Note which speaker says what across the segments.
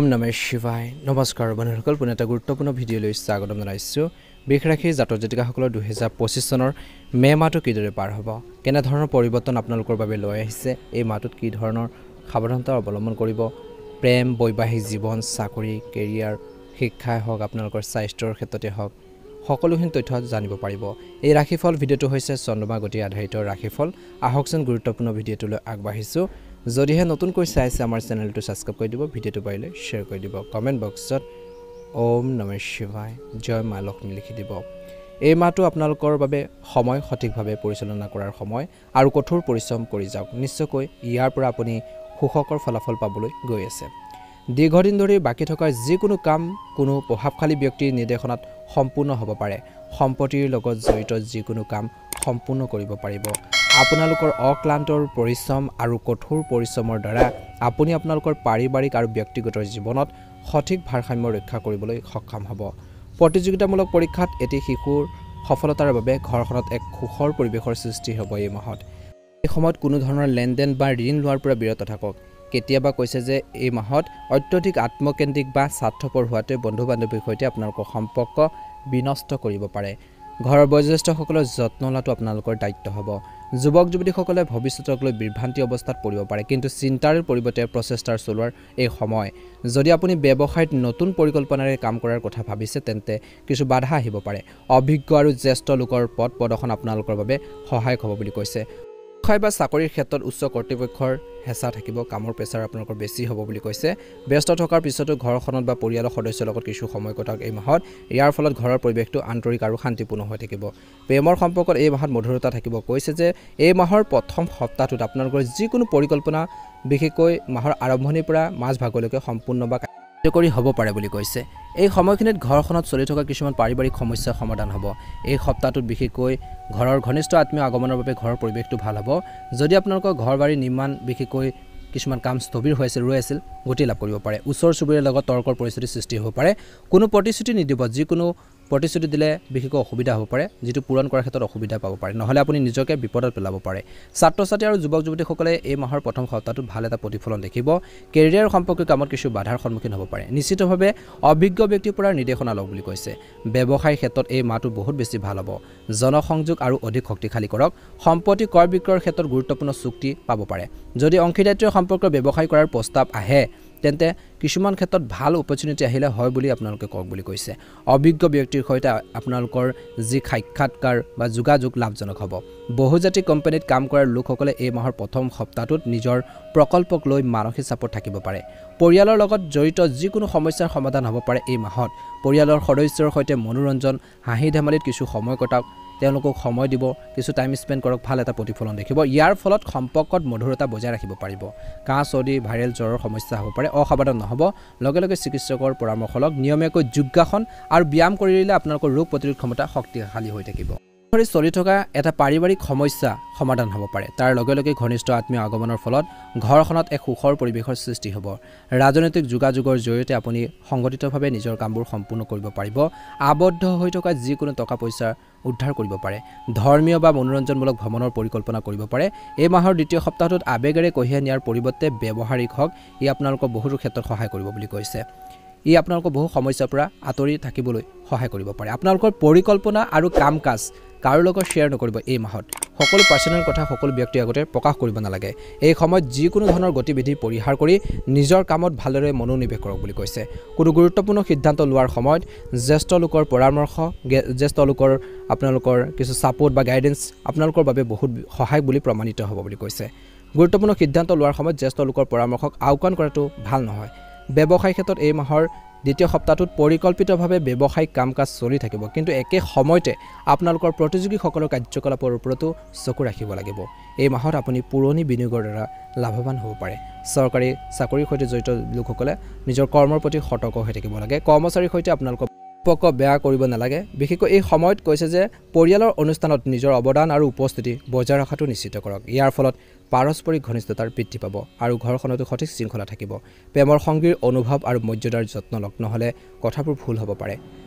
Speaker 1: ওম নমঃ শিৱায় নমস্কাৰ বন্ধুসকল পুনে এটা গুৰুত্বপূৰ্ণ ভিডিঅ' লৈ স্বাগতম জনাইছোঁ বিষ ৰাখি জাতৰ জাতিকাসকলৰ 2025 চনৰ মে মাহটো কিদৰে পাৰ হ'ব কেনে ধৰণৰ পৰিৱৰ্তন আপোনালোকৰ বাবে লৈ আহিছে এই মাহটোত কি ধৰণৰ সাৱধানতা অৱলম্বন কৰিব প্ৰেম বৈবাহিক জীৱন চাকৰি কেৰিয়াৰ শিক্ষাই হওক আপোনালোকৰ স্বাস্থ্যৰ ক্ষেত্ৰতে হওক সকলোখিনি তথ্য জানিব পাৰিব এই ৰাশিফল ভিডিঅ'টো হৈছে চন্দ্ৰমা গতি আধাৰিত ৰাশিফল আহকচোন গুৰুত্বপূৰ্ণ ভিডিঅ'টোলৈ আগবাঢ়িছোঁ যদিহে নতুনকৈ চাইছে আমাৰ চেনেলটো সাবস্ক্ৰাইব কৰি দিব ভিডিঅ'টো পাৰিলে শ্বেয়াৰ কৰি দিব কমেন্ট বক্সত ওম নমঃ শিৱায় জয় মা লক্ষ্মী লিখি দিব এই মাহটো আপোনালোকৰ বাবে সময় সঠিকভাৱে পৰিচালনা কৰাৰ সময় আৰু কঠোৰ পৰিশ্ৰম কৰি যাওক নিশ্চয়কৈ ইয়াৰ পৰা আপুনি সুখকৰ ফলাফল পাবলৈ গৈ আছে দীৰ্ঘদিন ধৰি বাকি থকা যিকোনো কাম কোনো প্ৰভাৱশালী ব্যক্তিৰ নিৰ্দেশনাত সম্পূৰ্ণ হ'ব পাৰে সম্পত্তিৰ লগত জড়িত যিকোনো কাম সম্পূৰ্ণ কৰিব পাৰিব আপোনালোকৰ অক্লান্তৰ পৰিশ্ৰম আৰু কঠোৰ পৰিশ্ৰমৰ দ্বাৰা আপুনি আপোনালোকৰ পাৰিবাৰিক আৰু ব্যক্তিগত জীৱনত সঠিক ভাৰসাম্য ৰক্ষা কৰিবলৈ সক্ষম হ'ব প্ৰতিযোগিতামূলক পৰীক্ষাত এটি শিশুৰ সফলতাৰ বাবে ঘৰখনত এক সুখৰ পৰিৱেশৰ সৃষ্টি হ'ব এই মাহত এই সময়ত কোনো ধৰণৰ লেনদেন বা ঋণ লোৱাৰ পৰা বিৰত থাকক কেতিয়াবা কৈছে যে এই মাহত অত্যধিক আত্মকেন্দ্ৰিক বা স্বাৰ্থপৰ হোৱাতে বন্ধু-বান্ধৱীৰ সৈতে আপোনালোকৰ সম্পৰ্ক বিনষ্ট কৰিব পাৰে ঘৰৰ বয়োজ্যেষ্ঠসকলৰ যত্ন লোৱাটো আপোনালোকৰ দায়িত্ব হ'ব যুৱক যুৱতীসকলে ভৱিষ্যতক লৈ বিভ্ৰান্তি অৱস্থাত পৰিব পাৰে কিন্তু চিন্তাৰ পৰিৱৰ্তে প্ৰচেষ্টাৰ চলোৱাৰ এই সময় যদি আপুনি ব্যৱসায়ত নতুন পৰিকল্পনাৰে কাম কৰাৰ কথা ভাবিছে তেন্তে কিছু বাধা আহিব পাৰে অভিজ্ঞ আৰু জ্যেষ্ঠ লোকৰ পথ প্ৰদৰ্শন আপোনালোকৰ বাবে সহায়ক হ'ব বুলি কৈছে ব্যৱসায় বা চাকৰিৰ ক্ষেত্ৰত উচ্চ কৰ্তৃপক্ষৰ হেঁচা থাকিব কামৰ প্ৰেছাৰ আপোনালোকৰ বেছি হ'ব বুলি কৈছে ব্যস্ত থকাৰ পিছতো ঘৰখনত বা পৰিয়ালৰ সদস্যৰ লগত কিছু সময় কটাওক এই মাহত ইয়াৰ ফলত ঘৰৰ পৰিৱেশটো আন্তৰিক আৰু শান্তিপূৰ্ণ হৈ থাকিব প্ৰেমৰ সম্পৰ্কত এই মাহত মধুৰতা থাকিব কৈছে যে এই মাহৰ প্ৰথম সপ্তাহটোত আপোনালোকৰ যিকোনো পৰিকল্পনা বিশেষকৈ মাহৰ আৰম্ভণিৰ পৰা মাজ ভাগলৈকে সম্পূৰ্ণ বা কাৰ্যকৰী হ'ব পাৰে বুলি কৈছে এই সময়খিনিত ঘৰখনত চলি থকা কিছুমান পাৰিবাৰিক সমস্যাৰ সমাধান হ'ব এই সপ্তাহটোত বিশেষকৈ ঘৰৰ ঘনিষ্ঠ আত্মীয় আগমনৰ বাবে ঘৰৰ পৰিৱেশটো ভাল হ'ব যদি আপোনালোকৰ ঘৰবাৰী নিৰ্মাণ বিশেষকৈ কিছুমান কাম স্থবিৰ হৈ আছিল ৰৈ আছিল গতি লাভ কৰিব পাৰে ওচৰ চুবুৰীয়াৰ লগত তৰ্কৰ পৰিস্থিতি সৃষ্টি হ'ব পাৰে কোনো প্ৰতিশ্ৰুতি নিদিব যিকোনো প্ৰতিশ্ৰুতি দিলে বিশেষকৈ অসুবিধা হ'ব পাৰে যেটো পূৰণ কৰাৰ ক্ষেত্ৰত অসুবিধা পাব পাৰে নহলে আপুনি নিজকে বিপদত পেলাব পাৰে ছাত্ৰ-ছাত্ৰী আৰু যুৱক যুৱতীসকলে এই মাহৰ প্ৰথম সপ্তাহটোত ভাল এটা প্ৰতিফলন দেখিব কেৰিয়াৰ সম্পৰ্কীয় কামত কিছু বাধাৰ সন্মুখীন হ'ব পাৰে নিশ্চিতভাৱে অভিজ্ঞ ব্যক্তিৰ পৰা নিৰ্দেশনা লওক বুলি কৈছে ব্যৱসায়িক ক্ষেত্ৰত এই মাহটো বহুত বেছি ভাল হ'ব জনসংযোগ আৰু অধিক শক্তিশালী কৰক সম্পত্তি ক্ৰয় বিক্ৰয়ৰ ক্ষেত্ৰত গুৰুত্বপূৰ্ণ চুক্তি পাব পাৰে যদি অংশীদাৰিত্বৰ সম্পৰ্ক ব্যৱসায় কৰাৰ প্ৰস্তাৱ আহে তেন্তে কিছুমান ক্ষেত্ৰত ভাল অপৰচুনিটি আহিলে হয় বুলি আপোনালোকে কক বুলি কৈছে অভিজ্ঞ ব্যক্তিৰ সৈতে আপোনালোকৰ যি সাক্ষাৎকাৰ বা যোগাযোগ লাভজনক হ'ব বহুজাতিক কোম্পানীত কাম কৰাৰ লোকসকলে এই মাহৰ প্ৰথম সপ্তাহটোত নিজৰ প্ৰকল্পক লৈ মানসিক চাপত থাকিব পাৰে পৰিয়ালৰ লগত জড়িত যিকোনো সমস্যাৰ সমাধান হ'ব পাৰে এই মাহত পৰিয়ালৰ সদস্যৰ সৈতে মনোৰঞ্জন হাঁহি ধেমালিত কিছু সময় কটাওক তেওঁলোকক সময় দিব কিছু টাইম স্পেন্ড কৰক ভাল এটা প্ৰতিফলন দেখিব ইয়াৰ ফলত সম্পৰ্কত মধুৰতা বজাই ৰাখিব পাৰিব কাহ চৰ্দি ভাইৰেল জ্বৰৰ সমস্যা হ'ব পাৰে অসাৱধান নহ'ব লগে লগে চিকিৎসকৰ পৰামৰ্শ লওক নিয়মীয়াকৈ যোগাসন আৰু ব্যায়াম কৰিলে আপোনালোকৰ ৰোগ প্ৰতিৰোধ ক্ষমতা শক্তিশালী হৈ থাকিব চলি থকা এটা পাৰিবাৰিক সমস্যা সমাধান হ'ব পাৰে তাৰ লগে লগে ঘনিষ্ঠ আত্মীয় আগমনৰ ফলত ঘৰখনত এক সুখৰ পৰিৱেশৰ সৃষ্টি হ'ব ৰাজনৈতিক যোগাযোগৰ জৰিয়তে আপুনি সংগঠিতভাৱে নিজৰ কামবোৰ সম্পূৰ্ণ কৰিব পাৰিব আবদ্ধ হৈ থকা যিকোনো টকা পইচা উদ্ধাৰ কৰিব পাৰে ধৰ্মীয় বা মনোৰঞ্জনমূলক ভ্ৰমণৰ পৰিকল্পনা কৰিব পাৰে এই মাহৰ দ্বিতীয় সপ্তাহটোত আবেগেৰে কঢ়িয়াই নিয়াৰ পৰিৱৰ্তে ব্যৱহাৰিক হওক ই আপোনালোকক বহুতো ক্ষেত্ৰত সহায় কৰিব বুলি কৈছে ই আপোনালোকক বহু সমস্যাৰ পৰা আঁতৰি থাকিবলৈ সহায় কৰিব পাৰে আপোনালোকৰ পৰিকল্পনা আৰু কাম কাজ কাৰো লগত শ্বেয়াৰ নকৰিব এই মাহত সকলো পাৰ্সোনাল কথা সকলো ব্যক্তিৰ আগতে প্ৰকাশ কৰিব নালাগে এই সময়ত যিকোনো ধৰণৰ গতিবিধি পৰিহাৰ কৰি নিজৰ কামত ভালদৰে মনোনিৱেশ কৰক বুলি কৈছে কোনো গুৰুত্বপূৰ্ণ সিদ্ধান্ত লোৱাৰ সময়ত জ্যেষ্ঠ লোকৰ পৰামৰ্শ জ্যেষ্ঠ লোকৰ আপোনালোকৰ কিছু সাপোৰ্ট বা গাইডেন্স আপোনালোকৰ বাবে বহুত সহায়ক বুলি প্ৰমাণিত হ'ব বুলি কৈছে গুৰুত্বপূৰ্ণ সিদ্ধান্ত লোৱাৰ সময়ত জ্যেষ্ঠ লোকৰ পৰামৰ্শক আওকাণ কৰাটো ভাল নহয় ব্যৱসায়িক ক্ষেত্ৰত এই মাহৰ দ্বিতীয় সপ্তাহটোত পৰিকল্পিতভাৱে ব্যৱসায়িক কাম-কাজ চলি থাকিব কিন্তু একে সময়তে আপোনালোকৰ প্ৰতিযোগীসকলৰ কাৰ্যকলাপৰ ওপৰতো চকু ৰাখিব লাগিব এই মাহত আপুনি পুৰণি বিনিয়োগৰ দ্বাৰা লাভৱান হ'ব পাৰে চৰকাৰী চাকৰিৰ সৈতে জড়িত লোকসকলে নিজৰ কৰ্মৰ প্ৰতি সতৰ্ক হৈ থাকিব লাগে কৰ্মচাৰীৰ সৈতে আপোনালোকৰ সম্পৰ্ক বেয়া কৰিব নালাগে বিশেষকৈ এই সময়ত কৈছে যে পৰিয়ালৰ অনুষ্ঠানত নিজৰ অৱদান আৰু উপস্থিতি বজাই ৰখাটো নিশ্চিত কৰক ইয়াৰ ফলত পাৰস্পৰিক ঘনিষ্ঠতাৰ বৃদ্ধি পাব আৰু ঘৰখনতো সঠিক শৃংখলা থাকিব প্ৰেমৰ সংগীৰ অনুভৱ আৰু মৰ্যাদাৰ যত্ন লওক নহলে কথাবোৰ ভুল হ'ব পাৰে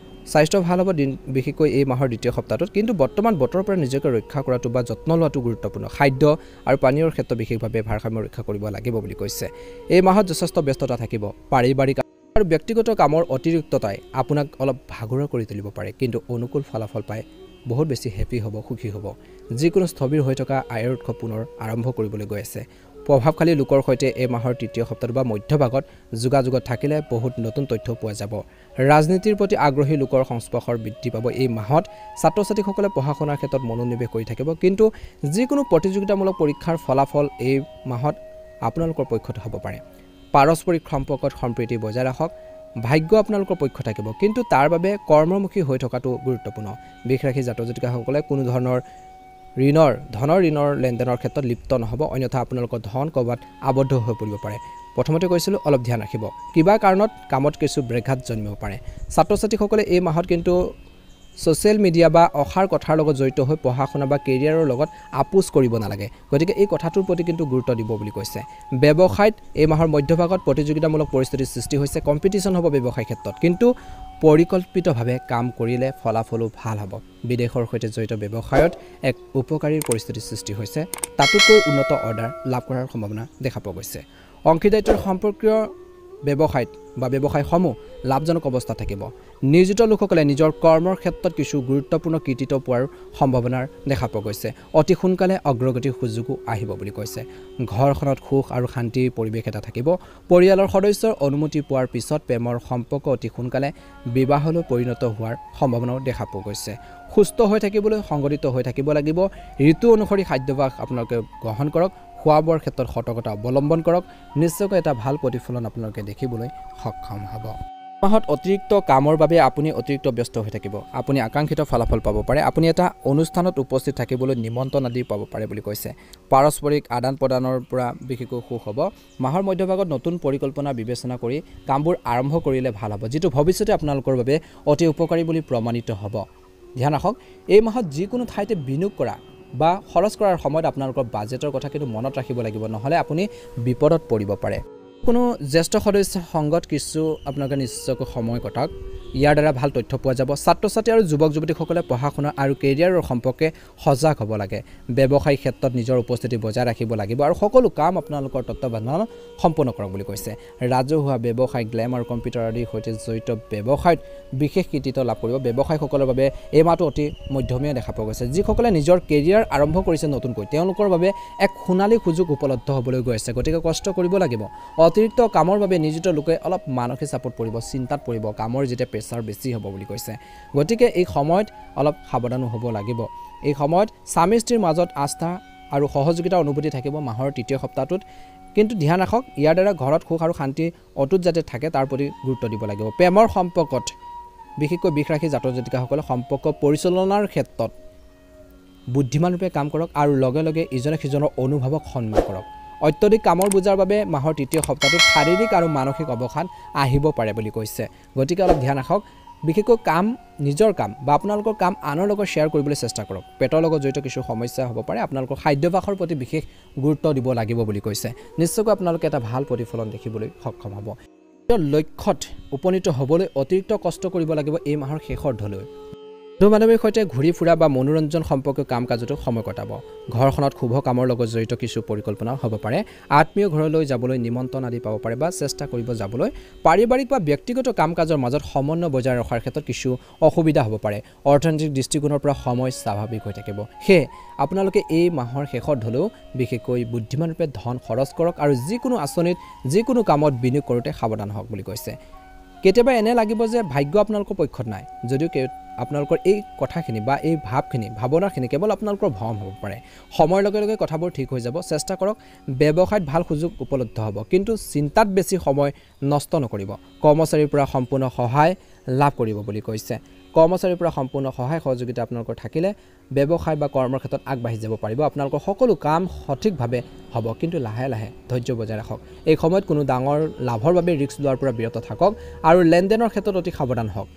Speaker 1: স্বাস্থ্য ভাল হ'ব দিন বিশেষকৈ এই মাহৰ দ্বিতীয় সপ্তাহটোত কিন্তু বৰ্তমান বতৰৰ পৰা নিজকে ৰক্ষা কৰাটো বা যত্ন লোৱাটো গুৰুত্বপূৰ্ণ খাদ্য আৰু পানীয়ৰ ক্ষেত্ৰত বিশেষভাৱে ভাৰসাম্য ৰক্ষা কৰিব লাগিব বুলি কৈছে এই মাহত যথেষ্ট ব্যস্ততা থাকিব পাৰিবাৰিক আৰু ব্যক্তিগত কামৰ অতিৰিক্ততাই আপোনাক অলপ ভাগৰুৱা কৰি তুলিব পাৰে কিন্তু অনুকূল ফলাফল পাই বহুত বেছি হেপী হ'ব সুখী হ'ব যিকোনো স্থবিৰ হৈ থকা আয়ৰ উৎস পুনৰ আৰম্ভ কৰিবলৈ গৈ আছে প্ৰভাৱশালী লোকৰ সৈতে এই মাহৰ তৃতীয় সপ্তাহ বা মধ্যভাগত যোগাযোগত থাকিলে বহুত নতুন তথ্য পোৱা যাব ৰাজনীতিৰ প্ৰতি আগ্ৰহী লোকৰ সংস্পৰ্শৰ বৃদ্ধি পাব এই মাহত ছাত্ৰ-ছাত্ৰীসকলে পঢ়া শুনাৰ ক্ষেত্ৰত মনোনিৱেশ কৰি থাকিব কিন্তু যিকোনো প্ৰতিযোগিতামূলক পৰীক্ষাৰ ফলাফল এই মাহত আপোনালোকৰ পক্ষত হ'ব পাৰে পাৰস্পৰিক সম্পৰ্কত সম্প্ৰীতি বজাই ৰাখক ভাগ্য আপোনালোকৰ পক্ষ থাকিব কিন্তু তাৰ বাবে কৰ্মমুখী হৈ থকাটো গুৰুত্বপূৰ্ণ বিশেষ ৰাখি জাতক-জাতিকাসকলে কোনো ধৰণৰ ধনৰ ঋণৰ লেনদেনৰ ক্ষেত্ৰত লিপ্ত নহ'ব অন্যথা আপোনালোকৰ ধন ক'ৰবাত আবদ্ধ হৈ পৰিব পাৰে প্ৰথমতে কৈছিলোঁ অলপ ধ্যান ৰাখিব কিবা কাৰণত কামত কিছু ব্যাঘাত জন্মিব পাৰে ছাত্ৰ-ছাত্ৰীসকলে এই মাহত কিন্তু ছ'চিয়েল মিডিয়া বা অসাৰ কথাৰ লগত জড়িত হৈ পঢ়া শুনা বা কেৰিয়াৰৰ লগত আপোচ কৰিব নালাগে গতিকে এই কথাটোৰ প্ৰতি কিন্তু গুৰুত্ব দিব বুলি কৈছে ব্যৱসায়ত এই মাহৰ মধ্যভাগত প্ৰতিযোগিতামূলক পৰিস্থিতিৰ সৃষ্টি হৈছে কম্পিটিশ্যন হ'ব ব্যৱসায় ক্ষেত্ৰত কিন্তু পৰিকল্পিতভাৱে কাম কৰিলে ফলাফলো ভাল হ'ব বিদেশৰ সৈতে জড়িত ব্যৱসায়ত এক উপকাৰী পৰিস্থিতিৰ সৃষ্টি হৈছে তাতোকৈ উন্নত অৰ্ডাৰ লাভ কৰাৰ সম্ভাৱনা দেখা পোৱা গৈছে অংশীদাৰিত্বৰ সম্পৰ্কীয় ব্যৱসায়ত বা ব্যৱসায়সমূহ লাভজনক অৱস্থাত থাকিব নিয়োজিত লোকসকলে নিজৰ কৰ্মৰ ক্ষেত্ৰত কিছু গুৰুত্বপূৰ্ণ কৃতিত্ব পোৱাৰ সম্ভাৱনাৰ দেখা পোৱা গৈছে অতি সোনকালে অগ্ৰগতিৰ সুযোগো আহিব বুলি কৈছে ঘৰখনত সুখ আৰু শান্তিৰ পৰিৱেশ এটা থাকিব পৰিয়ালৰ সদস্যৰ অনুমতি পোৱাৰ পিছত প্ৰেমৰ সম্পৰ্ক অতি সোনকালে বিবাহলৈ পৰিণত হোৱাৰ সম্ভাৱনাও দেখা পোৱা গৈছে সুস্থ হৈ থাকিবলৈ সংগঠিত হৈ থাকিব লাগিব ঋতু অনুসৰি খাদ্যাভ্যাস আপোনালোকে গ্ৰহণ কৰক খোৱা বোৱাৰ ক্ষেত্ৰত সতৰ্কতা অৱলম্বন কৰক নিশ্চয়কৈ এটা ভাল প্ৰতিফলন আপোনালোকে দেখিবলৈ সক্ষম হ'ব মাহত অতিৰিক্ত কামৰ বাবে আপুনি অতিৰিক্ত ব্যস্ত হৈ থাকিব আপুনি আকাংক্ষিত ফলাফল পাব পাৰে আপুনি এটা অনুষ্ঠানত উপস্থিত থাকিবলৈ নিমন্ত্ৰণ আদি পাব পাৰে বুলি কৈছে পাৰস্পৰিক আদান প্ৰদানৰ পৰা বিশেষকৈ সুখ হ'ব মাহৰ মধ্যভাগত নতুন পৰিকল্পনা বিবেচনা কৰি কামবোৰ আৰম্ভ কৰিলে ভাল হ'ব যিটো ভৱিষ্যতে আপোনালোকৰ বাবে অতি উপকাৰী বুলি প্ৰমাণিত হ'ব ধ্যান ৰাখক এই মাহত যিকোনো ঠাইতে বিনিয়োগ কৰা বা খৰচ কৰাৰ সময়ত আপোনালোকৰ বাজেটৰ কথা কিন্তু মনত ৰাখিব লাগিব নহলে আপুনি বিপদত পৰিব পাৰে কোনো জ্যেষ্ঠ সদস্য সংগত কিছু আপোনালোকে নিশ্চয়কৈ সময় কটাওক ইয়াৰ দ্বাৰা ভাল তথ্য পোৱা যাব ছাত্ৰ-ছাত্ৰী আৰু যুৱক-যুৱতীসকলে পঢ়া শুনা আৰু কেৰিয়াৰৰ সম্পৰ্কে সজাগ হ'ব লাগে ব্যৱসায়িক ক্ষেত্ৰত নিজৰ উপস্থিতি বজাই ৰাখিব লাগিব আৰু সকলো কাম আপোনালোকৰ তত্ত্বাৱধানত সম্পূৰ্ণ কৰক বুলি কৈছে ৰাজহুৱা ব্যৱসায় গ্লেম আৰু কম্পিউটাৰ আদিৰ সৈতে জড়িত ব্যৱসায়ত বিশেষ কৃতিত্ব লাভ কৰিব ব্যৱসায়ীসকলৰ বাবে এই মাহটো অতি মধ্যমীয়া দেখা পোৱা গৈছে যিসকলে নিজৰ কেৰিয়াৰ আৰম্ভ কৰিছে নতুনকৈ তেওঁলোকৰ বাবে এক সোণালী সুযোগ উপলব্ধ হ'বলৈ গৈ আছে গতিকে কষ্ট কৰিব লাগিব অতিৰিক্ত কামৰ বাবে নিয়োজিত লোকে অলপ মানসিক চাপত পৰিব চিন্তাত পৰিব কামৰ যেতিয়া প্ৰেছাৰ বেছি হ'ব বুলি কৈছে গতিকে এই সময়ত অলপ সাৱধানো হ'ব লাগিব এই সময়ত স্বামী স্ত্ৰীৰ মাজত আস্থা আৰু সহযোগিতাৰ অনুভূতি থাকিব মাহৰ তৃতীয় সপ্তাহটোত কিন্তু ধ্যান ৰাখক ইয়াৰ দ্বাৰা ঘৰত সুখ আৰু শান্তি অটুট যাতে থাকে তাৰ প্ৰতি গুৰুত্ব দিব লাগিব প্ৰেমৰ সম্পৰ্কত বিশেষকৈ বিষ ৰাখি জাতক-জাতিকাসকলে সম্পৰ্ক পৰিচালনাৰ ক্ষেত্ৰত বুদ্ধিমানৰূপে কাম কৰক আৰু লগে লগে ইজনে সিজনৰ অনুভৱক সন্মান কৰক অত্যধিক কামৰ বোজাৰ বাবে মাহৰ তৃতীয় সপ্তাহটোত শাৰীৰিক আৰু মানসিক অৱসাদ আহিব পাৰে বুলি কৈছে গতিকে অলপ ধ্যান ৰাখক বিশেষকৈ কাম নিজৰ কাম বা আপোনালোকৰ কাম আনৰ লগত শ্বেয়াৰ কৰিবলৈ চেষ্টা কৰক পেটৰ লগত জড়িত কিছু সমস্যা হ'ব পাৰে আপোনালোকৰ খাদ্যাভ্যাসৰ প্ৰতি বিশেষ গুৰুত্ব দিব লাগিব বুলি কৈছে নিশ্চয়কৈ আপোনালোকে এটা ভাল প্ৰতিফলন দেখিবলৈ সক্ষম হ'ব লক্ষ্যত উপনীত হ'বলৈ অতিৰিক্ত কষ্ট কৰিব লাগিব এই মাহৰ শেষৰলৈকে বন্ধু-বান্ধৱীৰ সৈতে ঘূৰি ফুৰা বা মনোৰঞ্জন সম্পৰ্কীয় কাম কাজতো সময় কটাব ঘৰখনত শুভ কামৰ লগত জড়িত কিছু পৰিকল্পনা হ'ব পাৰে আত্মীয় ঘৰলৈ যাবলৈ নিমন্ত্ৰণ আদি পাব পাৰে বা চেষ্টা কৰিব যাবলৈ পাৰিবাৰিক বা ব্যক্তিগত কাম কাজৰ মাজত সমন্বয় বজাই ৰখাৰ ক্ষেত্ৰত কিছু অসুবিধা হ'ব পাৰে অৰ্থনৈতিক দৃষ্টিকোণৰ পৰা সময় স্বাভাৱিক হৈ থাকিব সেয়ে আপোনালোকে এই মাহৰ শেষত হ'লেও বিশেষকৈ বুদ্ধিমানৰূপে ধন খৰচ কৰক আৰু যিকোনো আঁচনিত যিকোনো কামত বিনিয়োগ কৰোঁতে সাৱধান হওক বুলি কৈছে কেতিয়াবা এনে লাগিব যে ভাগ্য আপোনালোকৰ পক্ষত নাই যদিও আপোনালোকৰ এই কথাখিনি বা এই ভাৱনাখিনি কেৱল আপোনালোকৰ ভ্ৰম হ'ব পাৰে সময়ৰ লগে লগে কথাবোৰ ঠিক হৈ যাব চেষ্টা কৰক ব্যৱসায়ত ভাল সুযোগ উপলব্ধ হ'ব কিন্তু চিন্তাত বেছি সময় নষ্ট নকৰিব কৰ্মচাৰীৰ পৰা সম্পূৰ্ণ সহায় লাভ কৰিব বুলি কৈছে কৰ্মচাৰীৰ পৰা সম্পূৰ্ণ সহায় সহযোগিতা আপোনালোকৰ থাকিলে ব্যৱসায় বা কৰ্মৰ ক্ষেত্ৰত আগবাঢ়ি যাব পাৰিব আপোনালোকৰ সকলো কাম সঠিকভাৱে হ'ব কিন্তু লাহে লাহে ধৈৰ্য বজাই ৰাখক এই সময়ত কোনো ডাঙৰ লাভৰ বাবে ৰিস্ক লোৱাৰ পৰা বিৰত থাকক আৰু লেনদেনৰ ক্ষেত্ৰত অতি সাৱধান হওক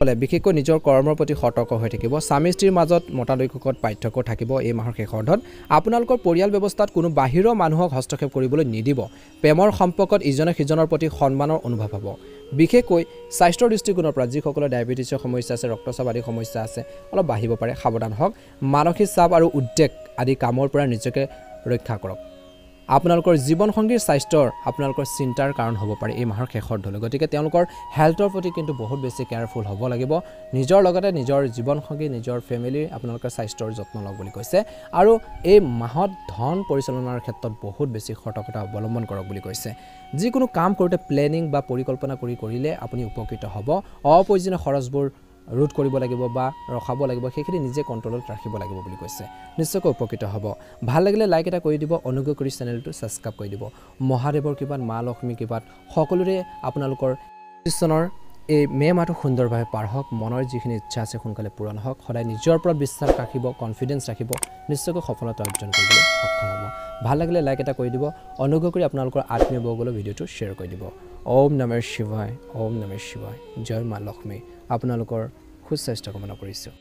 Speaker 1: বিশেষকৈ নিজৰ কৰ্মৰ প্ৰতি সতৰ্ক হৈ থাকিব স্বামী স্ত্ৰীৰ মাজত মতানৈক্যত পাৰ্থক্য থাকিব এই মাহৰ শেষৰটোত আপোনালোকৰ পৰিয়াল ব্যৱস্থাত কোনো বাহিৰৰ মানুহক হস্তক্ষেপ কৰিবলৈ নিদিব প্ৰেমৰ সম্পৰ্কত ইজনে সিজনৰ প্ৰতি সন্মানৰ অনুভৱ হ'ব বিশেষকৈ স্বাস্থ্যৰ দৃষ্টিকোণৰ পৰা যিসকলৰ ডায়েবেটিছৰ সমস্যা আছে ৰক্তচাপ আদি সমস্যা আছে অলপ বাঢ়িব পাৰে সাৱধান হওক মানসিক চাপ আৰু উদ্বেগ আদি কামৰ পৰা নিজকে ৰক্ষা কৰক আপোনালোকৰ জীৱনসংগীৰ স্বাস্থ্যৰ আপোনালোকৰ চিন্তাৰ কাৰণ হ'ব পাৰে এই মাহৰ শেষৰ ধলৈ গতিকে তেওঁলোকৰ হেল্থৰ প্ৰতি কিন্তু বহুত বেছি কেয়াৰফুল হ'ব লাগিব নিজৰ লগতে নিজৰ জীৱনসংগী নিজৰ ফেমিলি আপোনালোকৰ স্বাস্থ্যৰ যত্ন লওক বুলি কৈছে আৰু এই মাহত ধন পৰিচালনাৰ ক্ষেত্ৰত বহুত বেছি সতৰ্কতা অৱলম্বন কৰক বুলি কৈছে যিকোনো কাম কৰোঁতে প্লেনিং বা পৰিকল্পনা কৰিলে আপুনি উপকৃত হ'ব অপ্ৰয়োজনীয় খৰচবোৰ ৰোধ কৰিব লাগিব বা ৰখাব লাগিব সেইখিনি নিজে কণ্ট্ৰলত ৰাখিব লাগিব বুলি কৈছে নিশ্চয়কৈ উপকৃত হ'ব ভাল লাগিলে লাইক এটা কৰি দিব অনুগ্ৰহ কৰি চেনেলটো ছাবস্ক্ৰাইব কৰি দিব মহাদেৱৰ কৃপাত মা লক্ষ্মী কৃপাত সকলোৰে আপোনালোকৰ কৃষ্ণৰ এই মে মাহটো সুন্দৰভাৱে পাৰ হওক মনৰ যিখিনি ইচ্ছা আছে সোনকালে পূৰণ হওক সদায় নিজৰ ওপৰত বিশ্বাস ৰাখিব কনফিডেন্স ৰাখিব নিশ্চয়কৈ সফলতা অৰ্জন কৰিবলৈ সক্ষম হ'ব ভাল লাগিলে লাইক এটা কৰি দিব অনুগ্ৰহ কৰি আপোনালোকৰ আত্মীয় বৰ্গলৈ ভিডিঅ'টো শ্বেয়াৰ কৰি দিব ওম নমঃ শিৱায় জয় মা লক্ষ্মী আপোনালোকৰ সুস্বাস্থ্য কামনা কৰিছোঁ